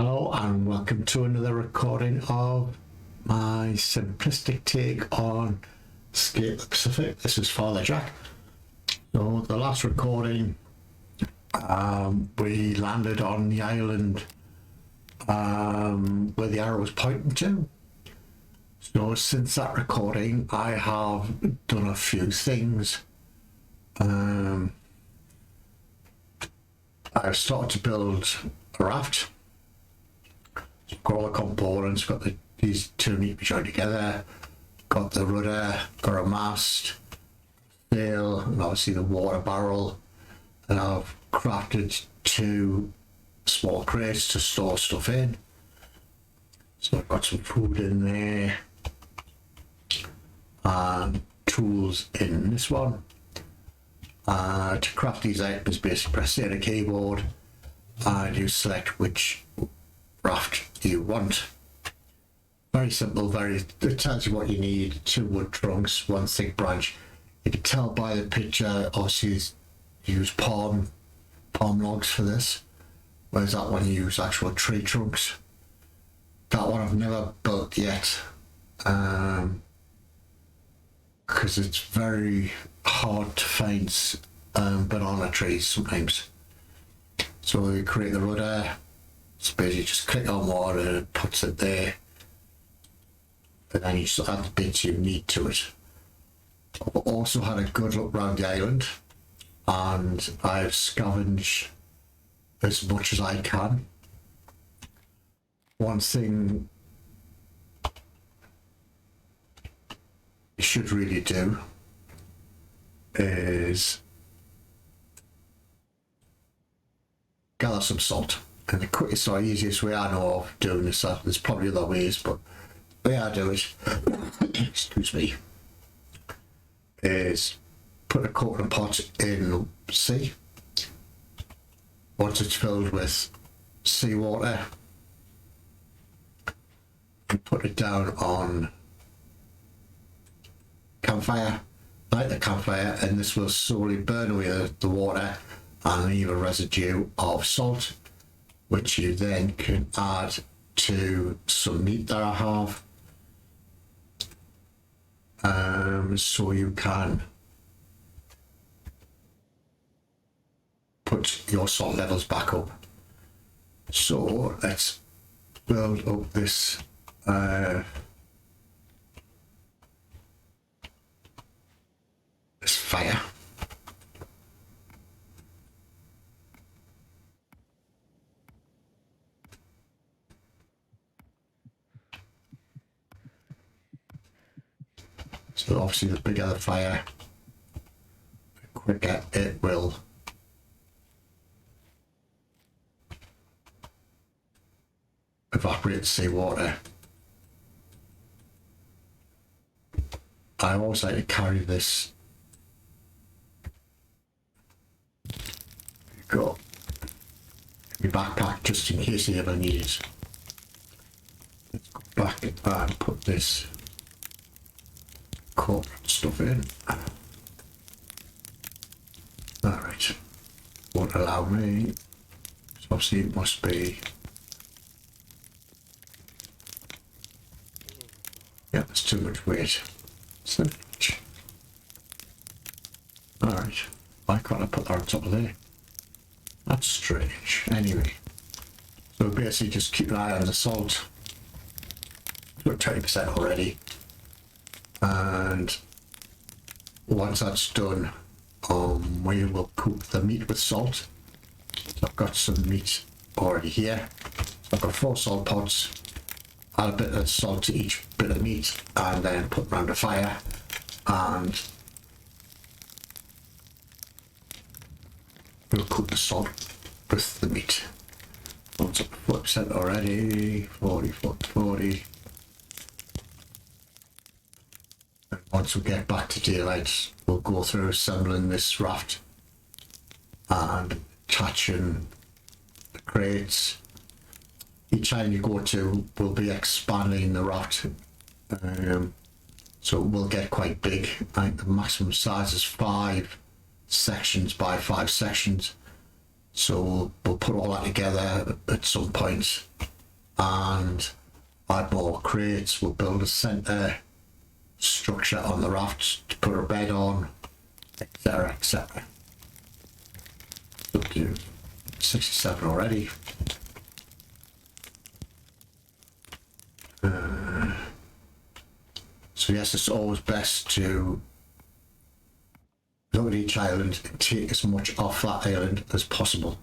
Hello and welcome to another recording of my simplistic take on Escape the Pacific. This is Father Jack. So the last recording we landed on the island where the arrow was pointing to. So since that recording I have done a few things. I've started to build a raft. Got all the components, got these two need to be joined together, got the rudder, got a mast, sail, and obviously the water barrel, and I've crafted two small crates to store stuff in. So I've got some food in there and tools in this one. To craft these items, basically press A on the keyboard and you select which raft you want. Very simple, it tells you what you need: 2 wood trunks, 1 thick branch. You can tell by the picture, obviously you use palm logs for this, whereas that one you use actual tree trunks. That one I've never built yet, because it's very hard to find banana trees sometimes. So you create the rudder. So basically just click on water and it puts it there, and then you just add the bits you need to it. I've also had a good look around the island and I've scavenged as much as I can. One thing you should really do is gather some salt. And the quickest or easiest way I know of doing this, there's probably other ways, but the way I do it, excuse me, is put a coconut pot in sea. Once it's filled with seawater, and put it down on campfire, light the campfire, and this will slowly burn away the water and leave a residue of salt, which you then can add to some meat that I have. So you can put your salt levels back up. So let's build up this this fire. So obviously the bigger the fire, the quicker it will evaporate the seawater. I always like to carry this, got my backpack just in case I ever need it. Let's go back and put this corporate stuff in. Alright, won't allow me, so obviously it must be, yeah, that's too much weight. So much. Alright, why can't I put that on top of there? That's strange. Anyway, so basically just keep an eye on the salt. About 20% already. And once that's done, we will cook the meat with salt. So I've got some meat already here. So I've got 4 salt pots, add a bit of salt to each bit of meat, and then put them around the fire, and we'll cook the salt with the meat. So it's up to 40% already, 40. Once we get back to daylight, we'll go through assembling this raft and attaching the crates. Each island you go to will be expanding the raft, so it will get quite big. I think the maximum size is 5 sections by 5 sections. So we'll put all that together at some point and add more crates. We'll build a centre structure on the raft to put a bed on, etc, etc. Up to 67 already. So yes, it's always best to look at each island and take as much off that island as possible.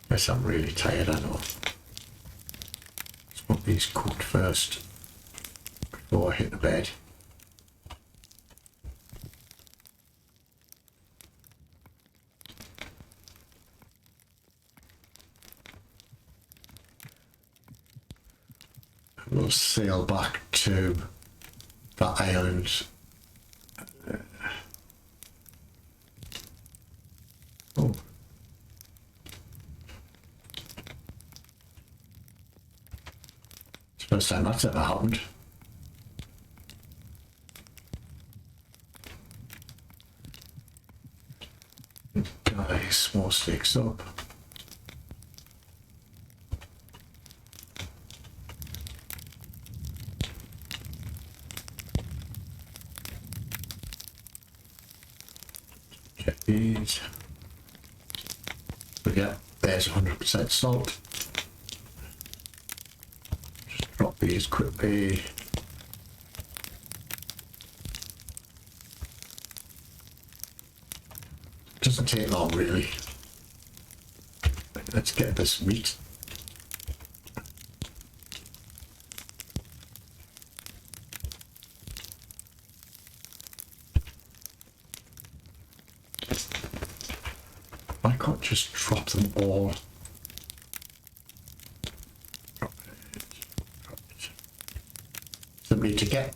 Yes, I'm really tired, I know. Let's put these cooked first before I hit the bed. We'll sail back to that island. Oh. It's the first time that's ever happened. Nice, more sticks up. Check these. But yeah, there's 100% salt. Just drop these quickly. Doesn't take long really. Let's get this meat. I can't just drop them all. Drop it. Drop it. Simply to get,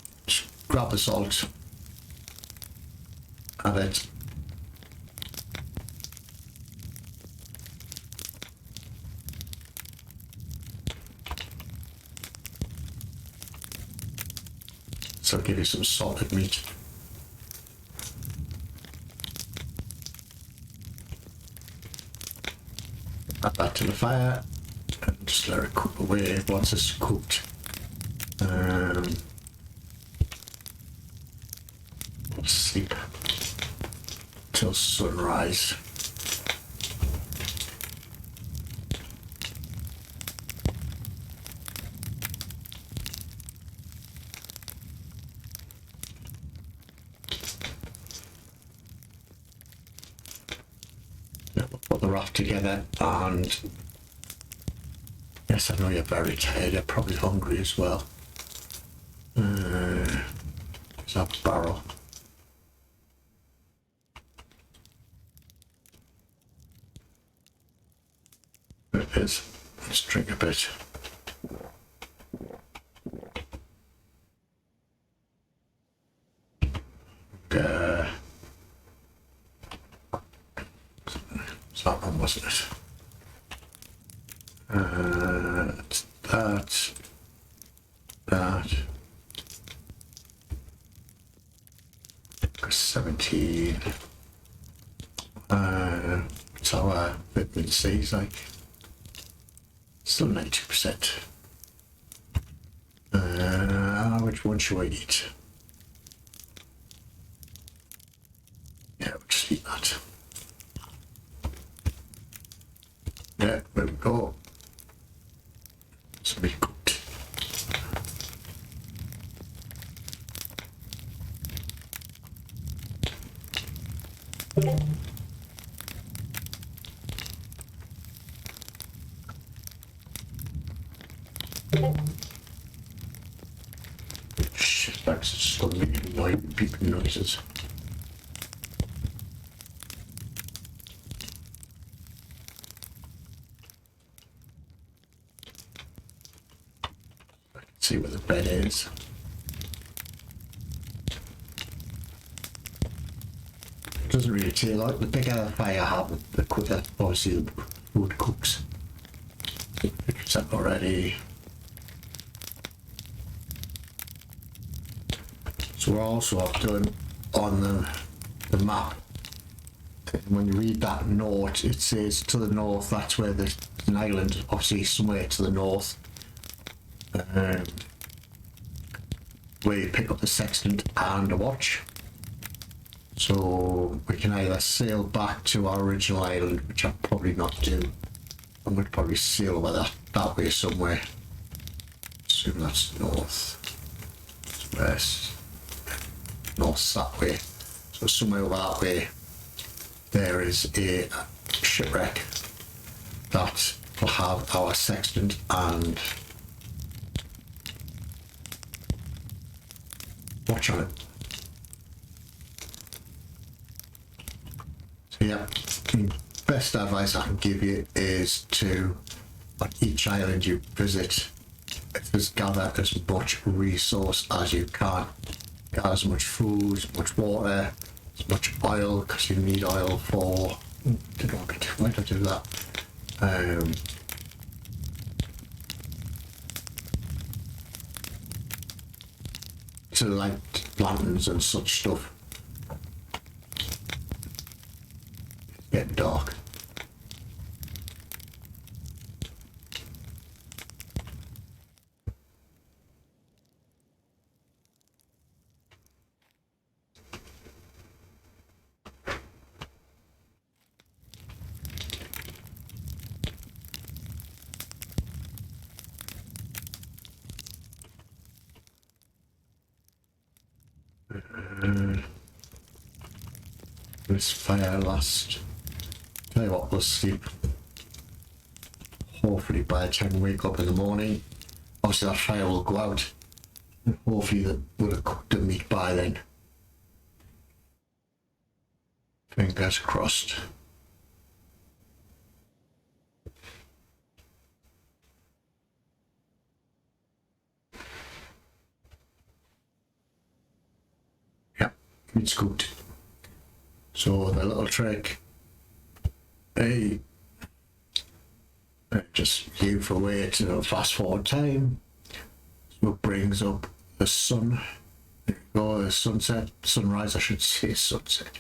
grab the salt, add it. So I'll give you some salted meat. Add that to the fire and just let it cook away once it's cooked. Sleep till sunrise. Put the raft together, and yes, I know you're very tired, you're probably hungry as well. There's a barrel. There it is. Let's drink a bit. That one, wasn't it? That. 17. It's our vitamin C's like. Still 90%. Which one should I eat? Yeah, we'll just eat that. Yeah, there we go. It's really cooked. Shit, that's still making beeping noises. See where the bed is. Doesn't really take like the bigger the fire I have, the quicker obviously the food cooks. 50% already. So also I've done on the map, and when you read that note, it says to the north, that's where there's an island, obviously somewhere to the north, where you pick up the sextant and a watch. So we can either sail back to our original island, which I'll probably not do. I'm going to probably sail over that way somewhere. Assume that's north, west, north that way. So somewhere over that way, there is a shipwreck that will have our sextant and watch on it. So yeah, the best advice I can give you is to, on each island you visit, just gather as much resource as you can. Gather as much food, as much water, as much oil, because you need oil for, why did I do that? To light lanterns and such stuff. It's getting dark. This fire last. Tell you what, we'll sleep. Hopefully by the time we wake up in the morning, obviously that fire will go out. Hopefully that would have cooked the meat by then. Fingers crossed. Yeah, it's cooked. So the little trick, just give away to fast forward time. So it brings up the sun. There you go, the sunset, sunrise, I should say sunset.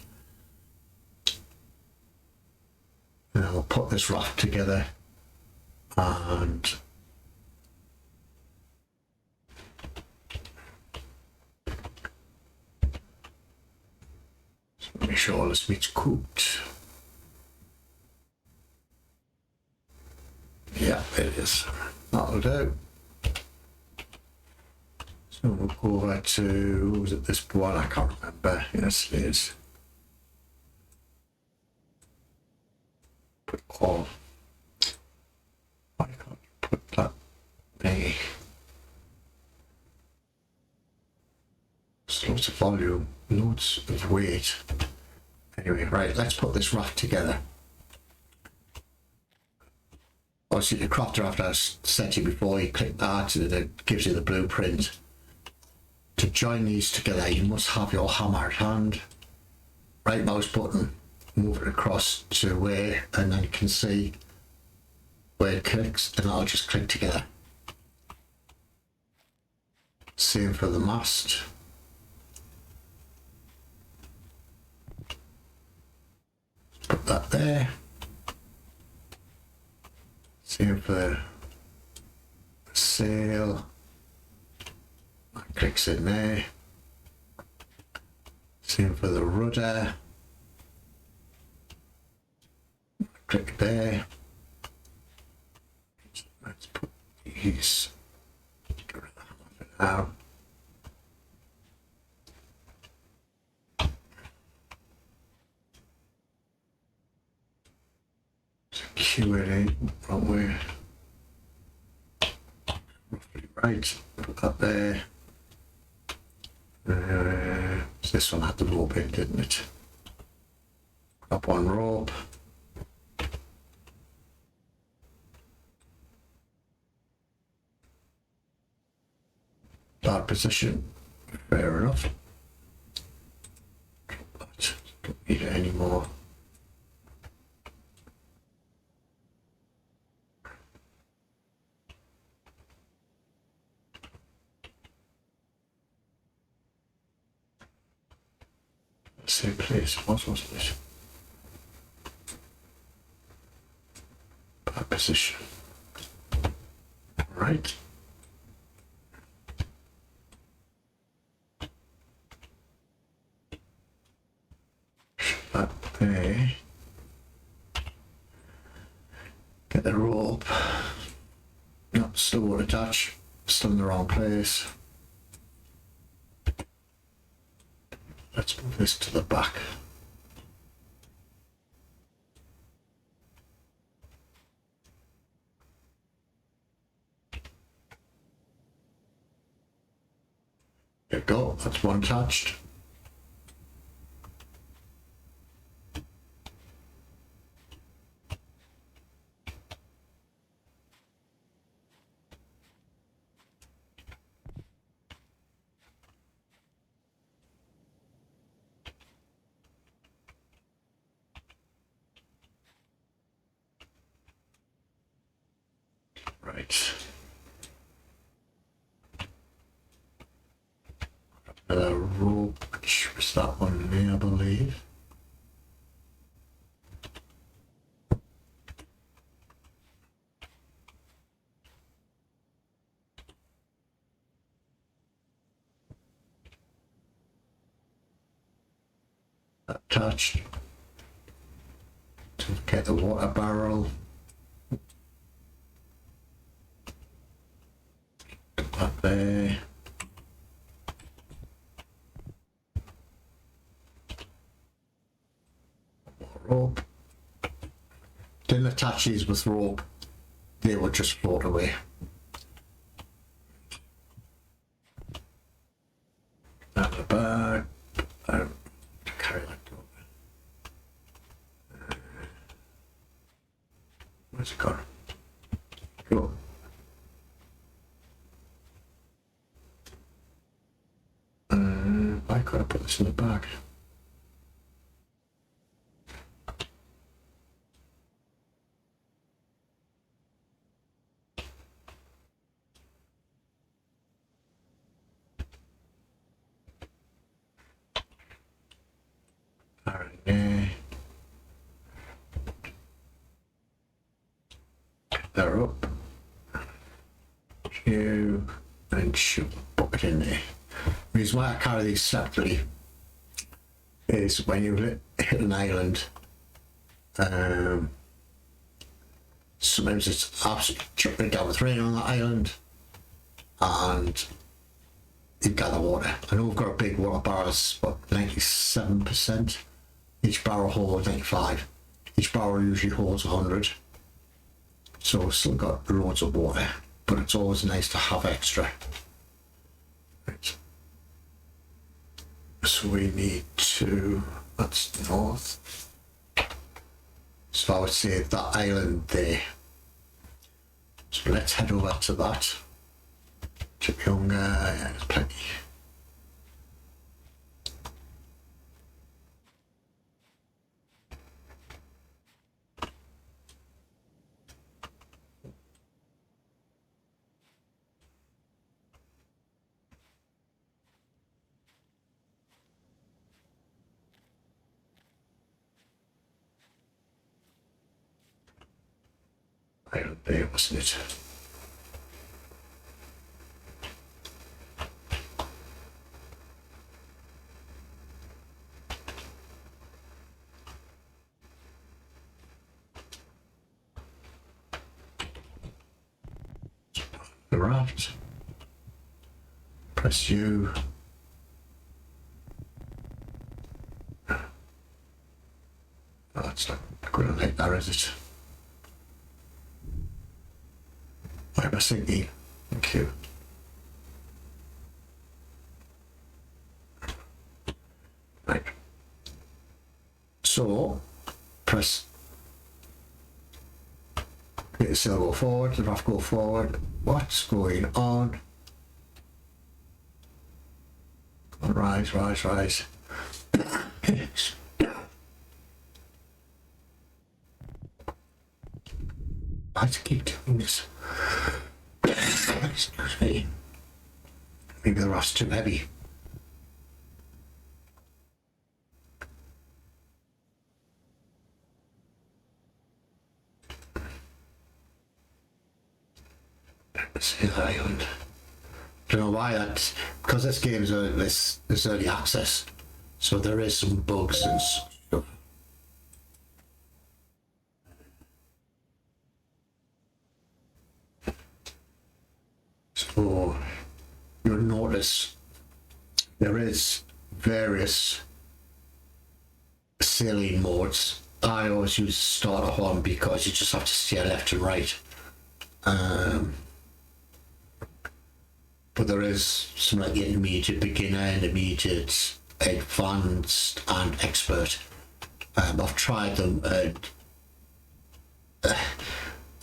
And I'll put this raft together and make sure all this meat's cooked. Yeah, it is. That'll do. So we'll go over to, what was it, this one? I can't remember. Yes, it is. Put all. Why can't you put that there? There's loads of volume, loads of weight. Anyway, right, let's put this raft together. Obviously, the crafter, after I set you before, you click that and it gives you the blueprint. To join these together, you must have your hammer at hand. Right mouse button, move it across to where, and then you can see where it clicks, and that'll just click together. Same for the mast. Put that there. Same for the sail. That clicks in there. Same for the rudder. Click there. Let's put these. Get rid of that for now. Secure it in from where. Roughly right. Put that there. This one had the rope in, didn't it? Grab one rope. That position, fair enough. But don't need it anymore. Same place it was, wasn't it? Bad position. Right. That there. Get the rope. No, still won't attach. Still in the wrong place. Let's move this to the back. There you go, that's one attached. Right. Rope, which was that one there, I believe. Attached to get the water barrel. Up there. Rope. Didn't attach these with rope, they would just float away. Out the bag. Carry that over. Where's it gone? Go. Why could I put this in the bag? Alright, there. They're up. You and shoot the bucket in there. The reason why I carry these separately is when you hit an island, sometimes it's absolutely chucking down with rain on that island and you gather water. I know we've got a big water barrel, it's about 97%. Each barrel holds 95. Each barrel usually holds 100. So we've still got loads of water, but it's always nice to have extra. Right. So we need to, that's north. So I would say that island there. So let's head over to that. Chipiunga, yeah, there's plenty. Island there, wasn't it? The raft. Press U. Oh, it's not going like that, is it? Why am I thinking? Thank you. Right. So, press. Get the sail go forward, the raft go forward. What's going on? Rise, rise, rise. I have to keep doing this. Excuse me. Maybe the raft's too heavy. Sail Island. Don't know why that's because this game's this early access, so there is some bugs and stuff. So you'll notice there is various sailing modes. I always use starter one because you just have to steer left and right. But there is some like intermediate, beginner, intermediate, advanced, and expert. I've tried them, and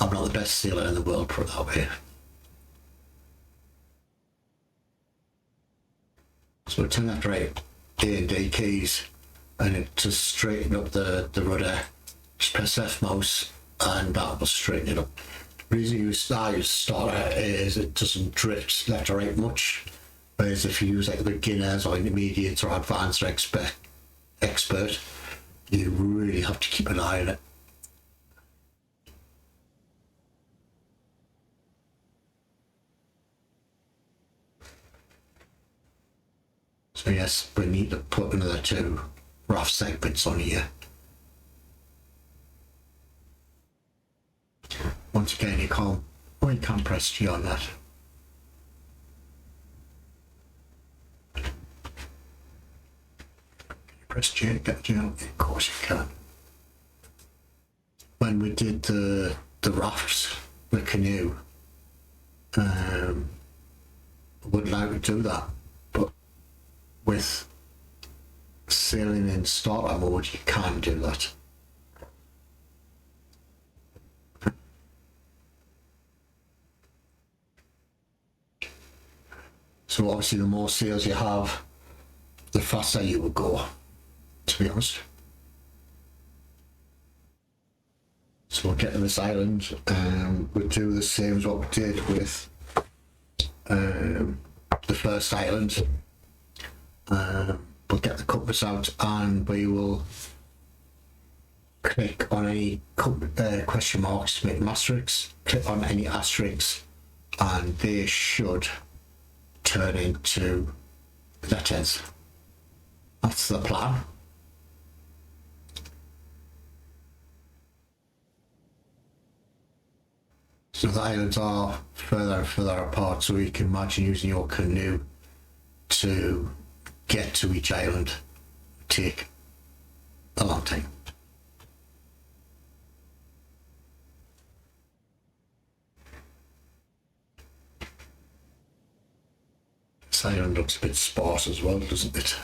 I'm not the best sailor in the world, put it that way. So turn left, right, A and D keys, and it just straighten up the rudder. Just press F mouse, and that will straighten it up. The reason I use starter is it doesn't drift left or right much, whereas if you use like beginners or intermediate or advanced or expert, you really have to keep an eye on it. So yes, we need to put another 2 raft segments on here. Once again, you can't press G on that. Can you press G to get G on? Of course you can. When we did the rafts, the canoe, I would like to do that, but with sailing in starter mode, you can't do that. So obviously the more sails you have, the faster you will go, to be honest. So we'll get to this island, we'll do the same as what we did with the first island. We'll get the compass out and we will click on any question marks to make them asterisks, click on any asterisks, and they should turn into letters. That's the plan. So the islands are further and further apart, so you can imagine using your canoe to get to each island. Take a long time. This island looks a bit sparse as well, doesn't it?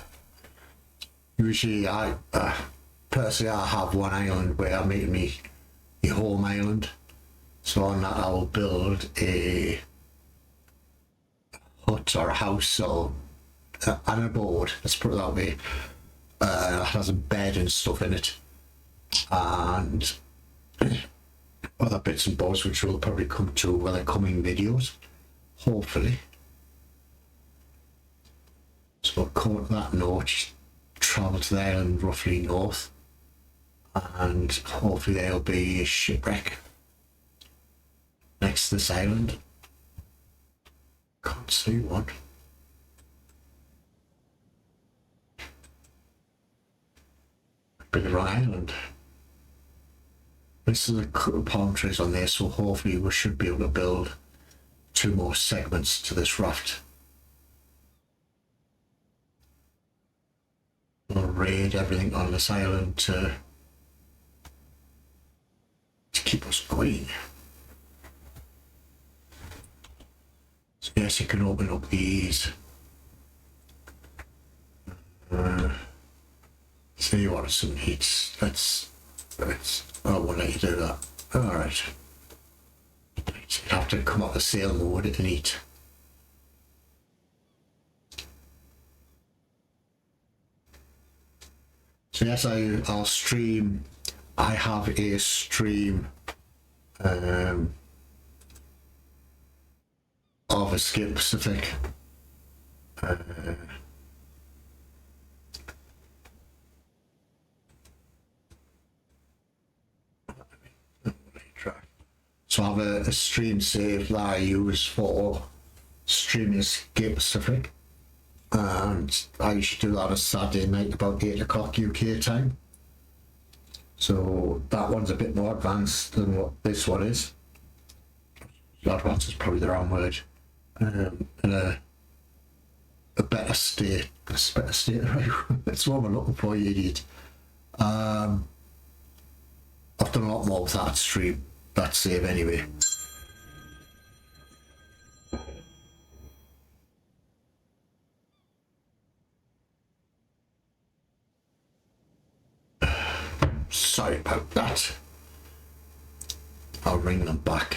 Usually personally I have one island where I'm making me a home island. So on that I will build a hut or a house or and a board, let's put it that way. It has a bed and stuff in it, and other bits and bobs which will probably come to the coming videos, hopefully. So we'll come to that north, travel to the island roughly north, and hopefully there'll be a shipwreck next to this island. Can't see one. Be the wrong island. This is a couple of palm trees on there, so hopefully we should be able to build 2 more segments to this raft. We'll raid everything on this island to keep us going. So yes, you can open up these. So you want some heat? Let's. I won't let you do that. All right. So you have to come up the sail mode and eat. So yes, I'll stream. I have a stream of Escape Pacific. So I have a stream save that I use for streaming Escape Pacific, and I usually do that on a Saturday night about 8 o'clock UK time. So that one's a bit more advanced than what this one is. Advanced is probably the wrong word. In a better state. A better state, right? That's what I'm looking for, you idiot. I've done a lot more with that stream, that save anyway. Sorry about that. I'll ring them back.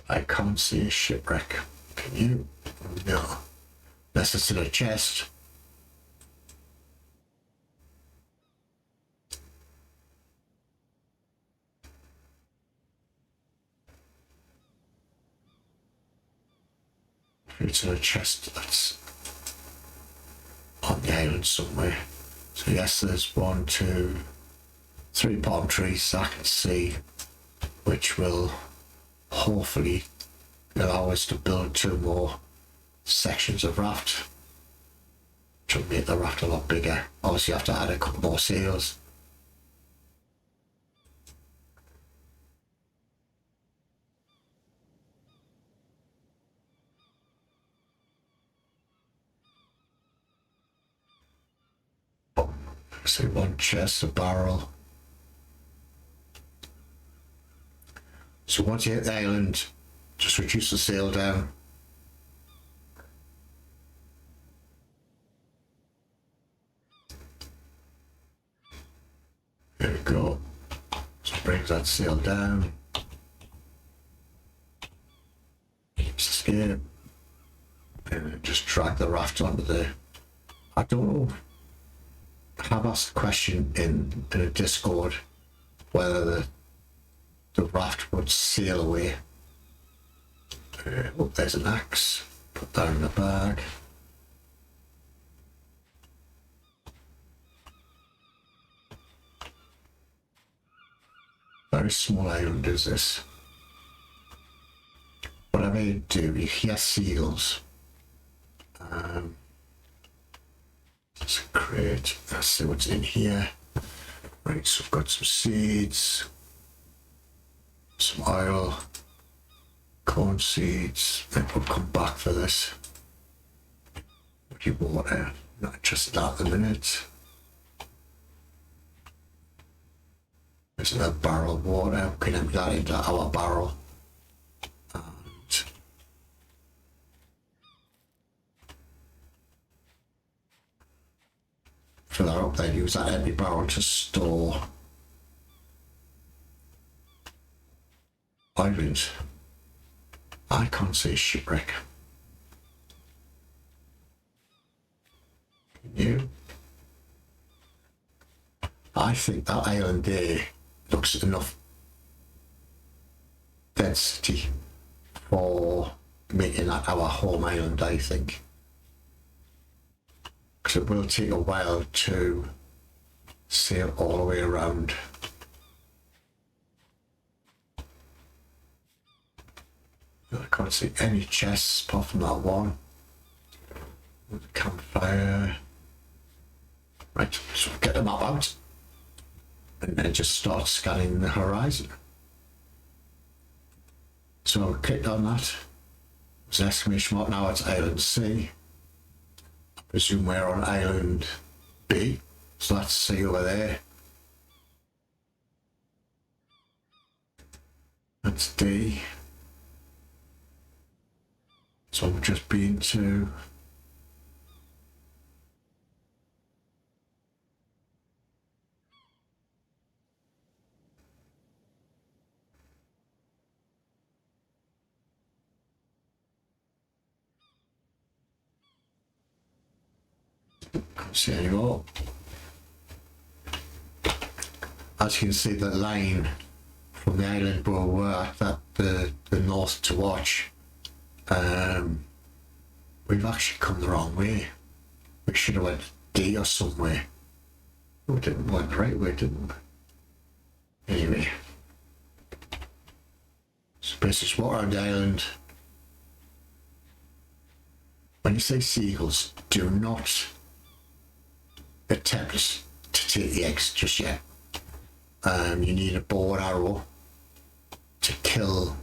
I can't see a shipwreck. Can you? No. Unless it's in a chest. It's in a chest that's on the island somewhere. So yes, there's 1, 2, 3 palm trees I can see, which will hopefully allow us to build 2 more sections of raft, which will make the raft a lot bigger. Obviously you have to add a couple more sails. So 1 chest, a barrel. So once you hit the island, just reduce the sail down. There we go. Just brings that sail down. Escape. And just drag the raft onto the... I don't know. I have asked a question in a Discord whether the raft would sail away. Oh, there's an axe. Put that in the bag. Very small island is this. Whatever you do, you hear seagulls. Let's create, let's see what's in here. Right, so we've got some seeds, some oil, corn seeds. Then we'll come back for this. Water, not just that at the minute. There's another barrel of water. We can empty that into our barrel. And fill that up, then use that empty barrel to store items. I can't see a shipwreck. Can you? I think that island there looks enough density for making that our home island, I think. Because it will take a while to sail all the way around. I can't see any chests apart from that one. With the campfire. Right, so get the map out. And then just start scanning the horizon. So I clicked on that. There's an exclamation mark, now it's Island C. I presume we're on Island B. So that's C over there. That's D. So we've just been to can't see any more. As you can see, the line from the island where we're at, that the north to watch, we've actually come the wrong way. We should have went D or somewhere. We didn't went right way, didn't we? Anyway. So basically what on the island. When you say seagulls, do not attempt to take the eggs just yet. You need a bow and arrow to kill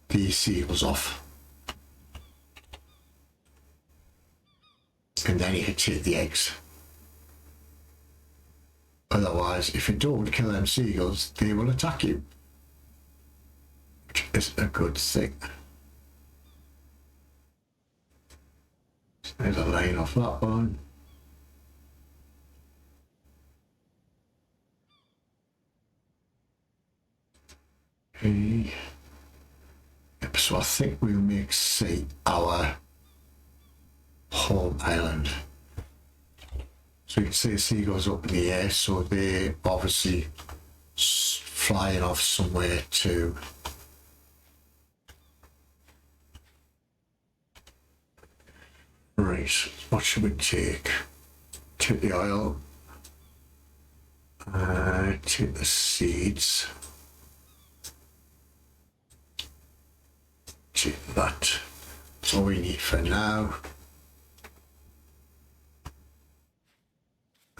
these seagulls off. And then you can take the eggs. Otherwise, if you don't kill them seagulls, they will attack you. Which is a good thing. So there's a line off that one. Okay. Yep, so I think we'll make C our home island. So you can see the seagulls up in the air, so they're obviously flying off somewhere to right. What should we take? Take the oil, take the seeds, take that. That's all we need for now.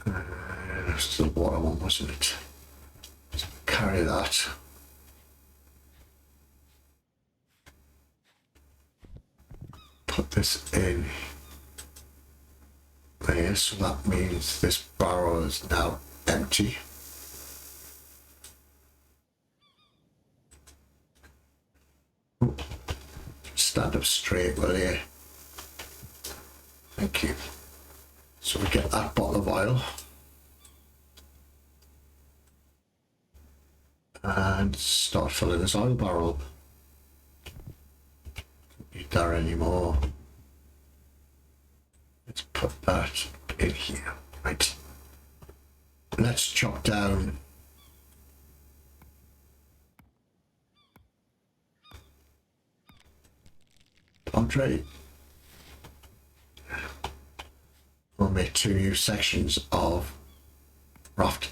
That's the water one, wasn't it? Let's carry that. Put this in there, so that means this barrel is now empty. Ooh. Stand up straight, will you? Thank you. So we get that bottle of oil and start filling this oil barrel. Don't need that anymore. Let's put that in here. Right. Let's chop down Andre. We'll make 2 new sections of raft.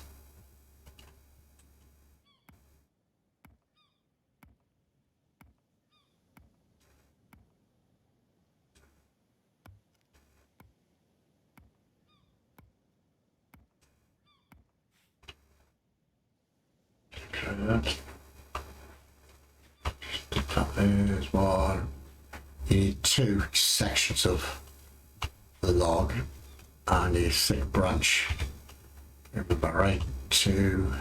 There's one. You need 2 sections of the log and a thick branch. Remember, right, to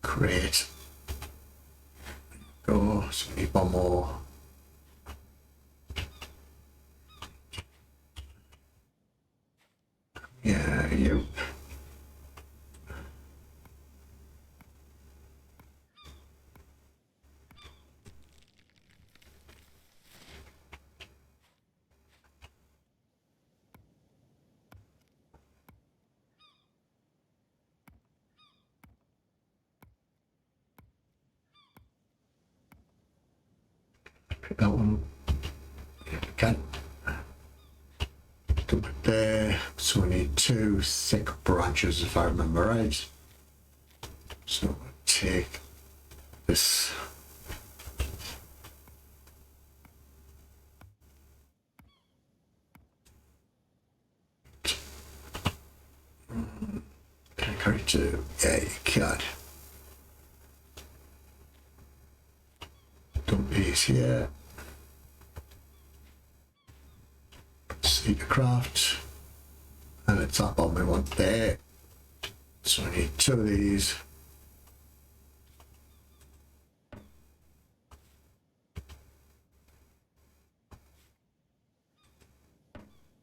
create. Go, so we need one more. Yeah, you. Pick that one. Yeah, we can. Do it there. So we need 2 thick branches, if I remember right. So we'll take this. Can I carry 2? Yeah, you can. Dump these here. Seek a craft. And it's that one we want there. So I need 2 of these.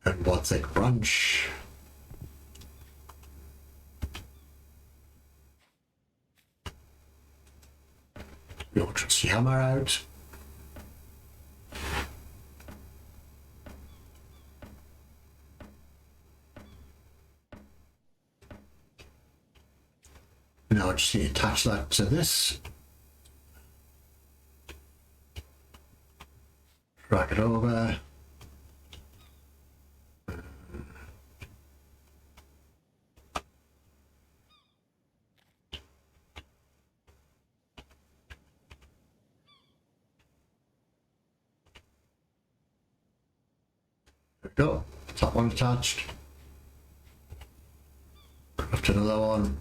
And 1 thick branch. Your trusty hammer out. Now I just need to attach that to this. Drag it over. There we go. That one attached. Craft another one.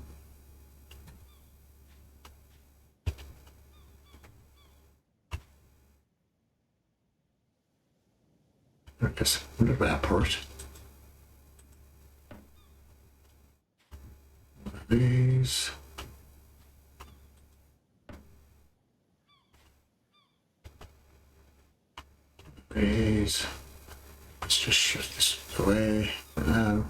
I guess where did I put it? One of these. These. Let's just shut this away for now.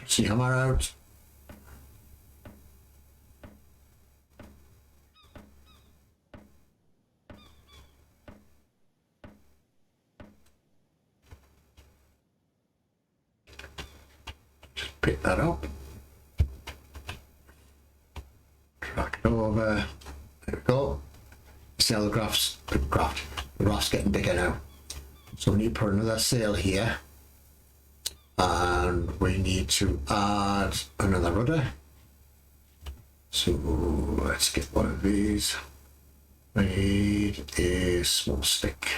See hammer out. Just pick that up. Drag it over. There we go. See how the raft's getting bigger now. So we need to put another sail here. And we need to add another rudder. So let's get one of these. We need a small stick.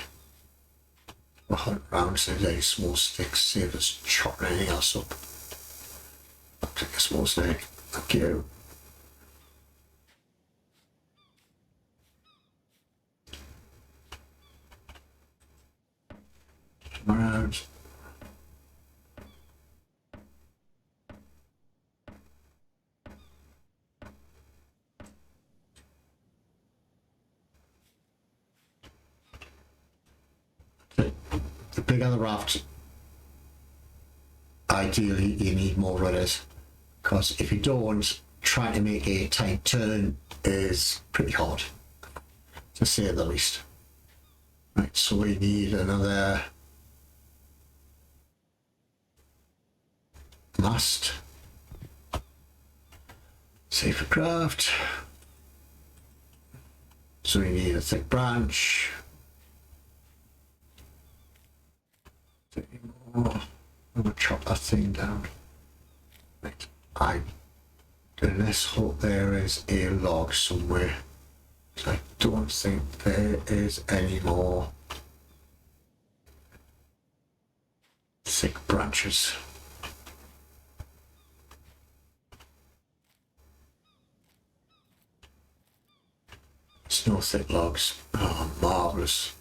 We'll hunt around so there's any small sticks, see if it's chopping anything else up. I'll take a small stick. Thank you. Come around. The bigger the raft, ideally you need more rudders, because if you don't, trying to make a tight turn is pretty hard, to say the least. Right, so we need another mast. Safer craft. So we need a thick branch. I'm gonna chop that thing down. Right, let's hope there is a log somewhere. I don't think there is any more thick branches. There's no thick logs. Oh, marvellous.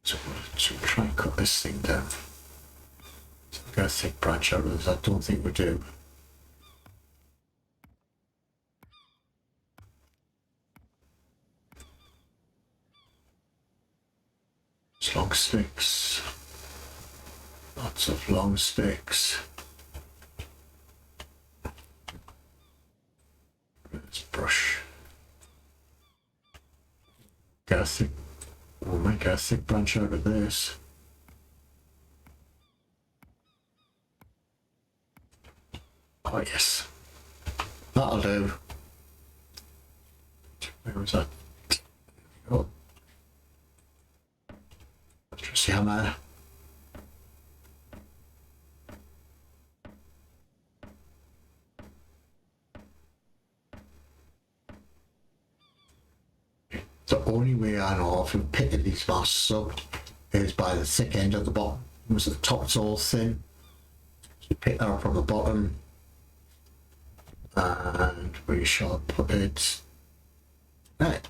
So we'll try and cut this thing down. So we've got a thick branch out of this. I don't think we do. It's long sticks. Lots of long sticks. Let's brush. Got a thick. We'll make a thick branch out of this. Oh yes, that'll do. Where was that? There we go. Trusty hammer. The only way I know of in picking these masts up is by the thick end at the bottom. Because at the top it's all thin. So you pick that up from the bottom and we shall put it there.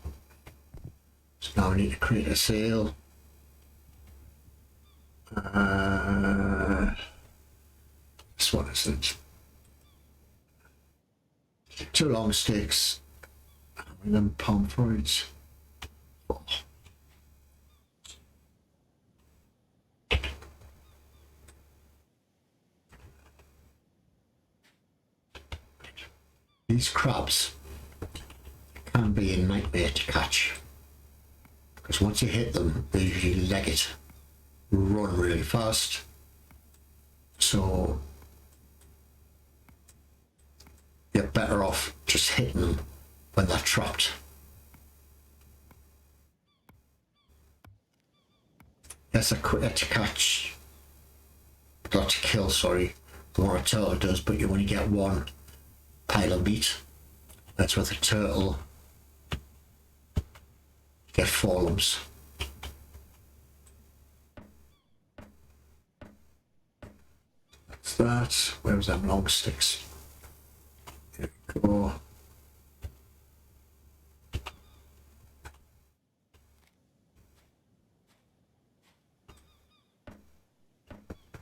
So now we need to create a sail. This one isn't. 2 long sticks and then palm fruits. These crabs can be a nightmare to catch, because once you hit them, they usually leg it, run really fast. So you're better off just hitting them when they're trapped. Yes, they're quicker to catch, not to kill, sorry, than what a turtle does, but you only get one pile of meat. That's with a turtle. get 4 lumps. That's that. Where was them long sticks? There we go.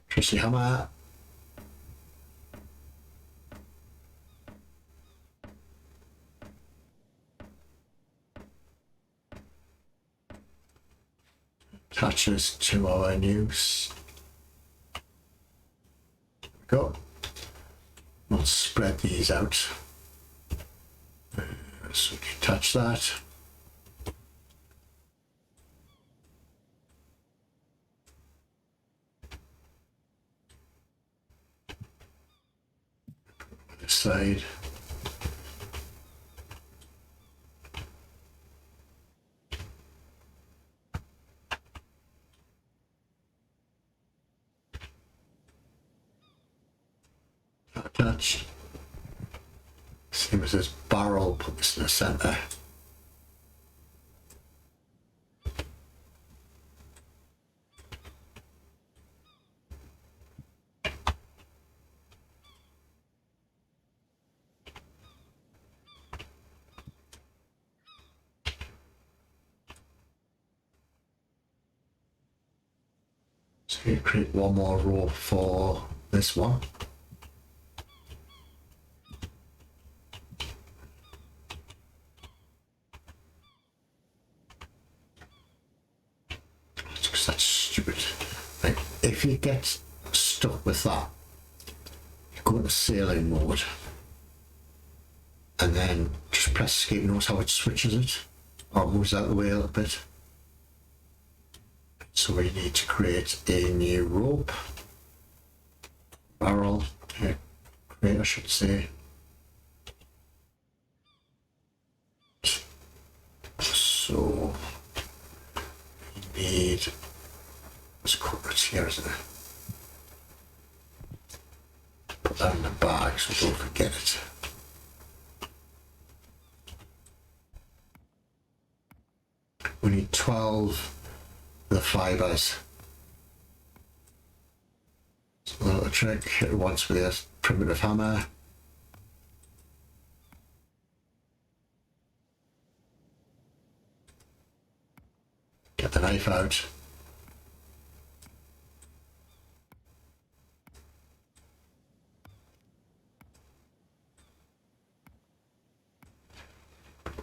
Trusty hammer. Attaches to our noose. There we go. We'll spread these out. So attach that. This side. Attach. Same as this barrel, put this in the center. So you create one more row for this one. That's stupid. Right. If you get stuck with that, you go into sailing mode and then just press escape. Notice how it switches it or moves out of the way a little bit. So we need to create a new rope. Barrel. Create, I should say. So we need. There's corporates here, isn't it? Put that in the bag so don't forget it. We need 12 of the fibres. So a little trick, hit it once with a primitive hammer. Get the knife out.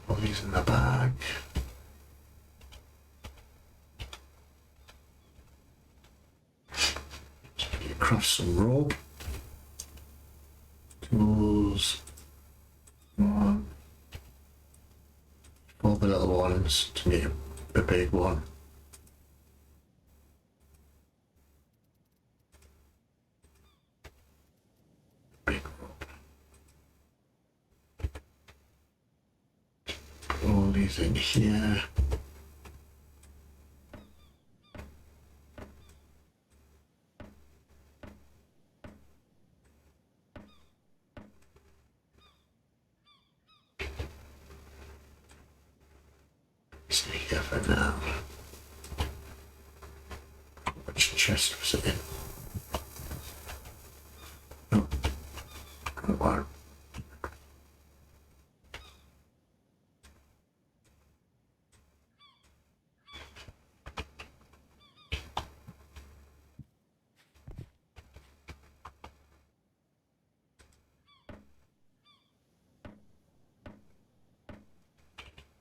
All these in the bag. You craft some rope. Tools. One. 4 the little ones to make a big one. Big rope. All these in here. Stay here for now. Which chest was it in? No. Got one.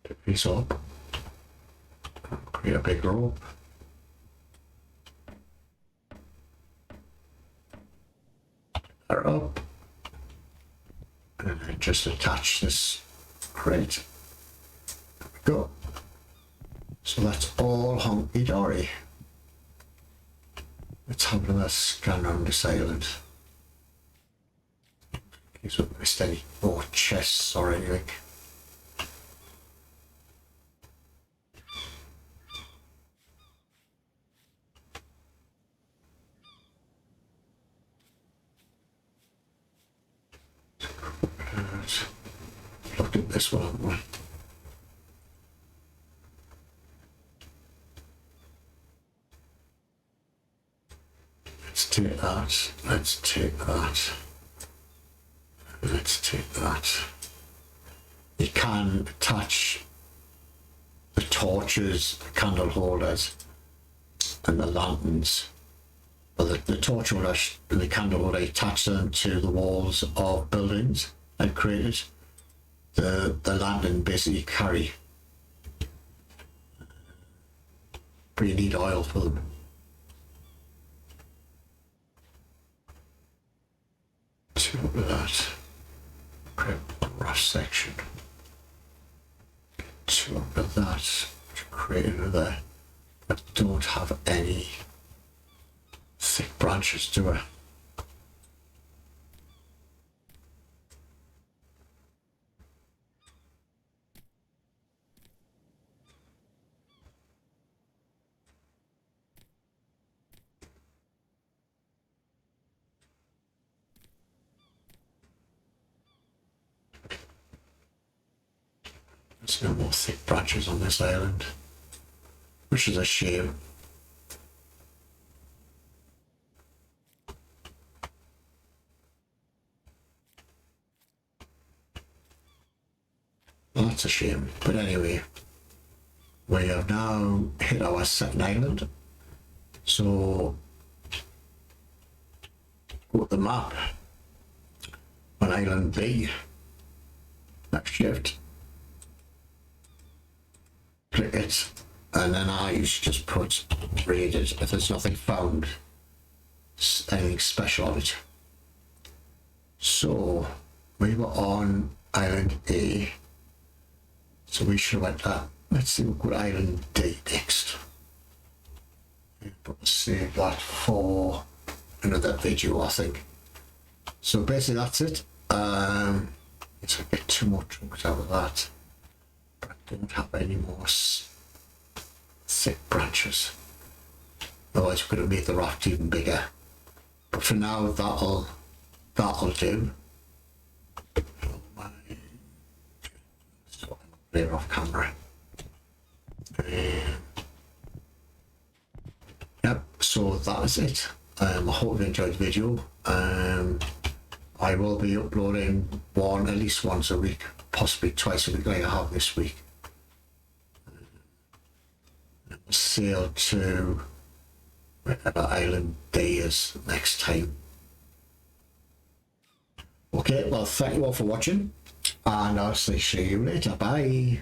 Pick these up. Create a big rope. That up. And then just attach this crate. There we go. So that's all hunky dory. Let's have another scan around this island. In case we missed any more chests or anything. Looked at this one, haven't we? Let's take that. Let's take that. Let's take that. You can attach the torches, the candle holders, and the lanterns. But the torch holders and the candle holder, attach them to the walls of buildings and created. The lantern basically carry. But you need oil for them. To that. Create a rough section. To that. To create another. I don't have any thick branches to it. There's no more thick branches on this island, which is a shame. Well, that's a shame, but anyway, we have now hit our second island. So, go to the map on island B, next shift, click it, and then I used to just put raided if there's nothing found, anything special on it. So, we were on island A. So we should have went that. Let's see what island D next. But save that for another video, I think. So basically that's it. Let's get 2 more chunks out of that. But I don't have any more thick branches. Otherwise we could have made the raft even bigger. But for now that'll do. There off camera. Yep, so that is it. I hope you enjoyed the video. I will be uploading at least once a week, possibly twice a week like I have this week. Sail to wherever island day is next time. Okay, well thank you all for watching, and I'll see you later. Bye.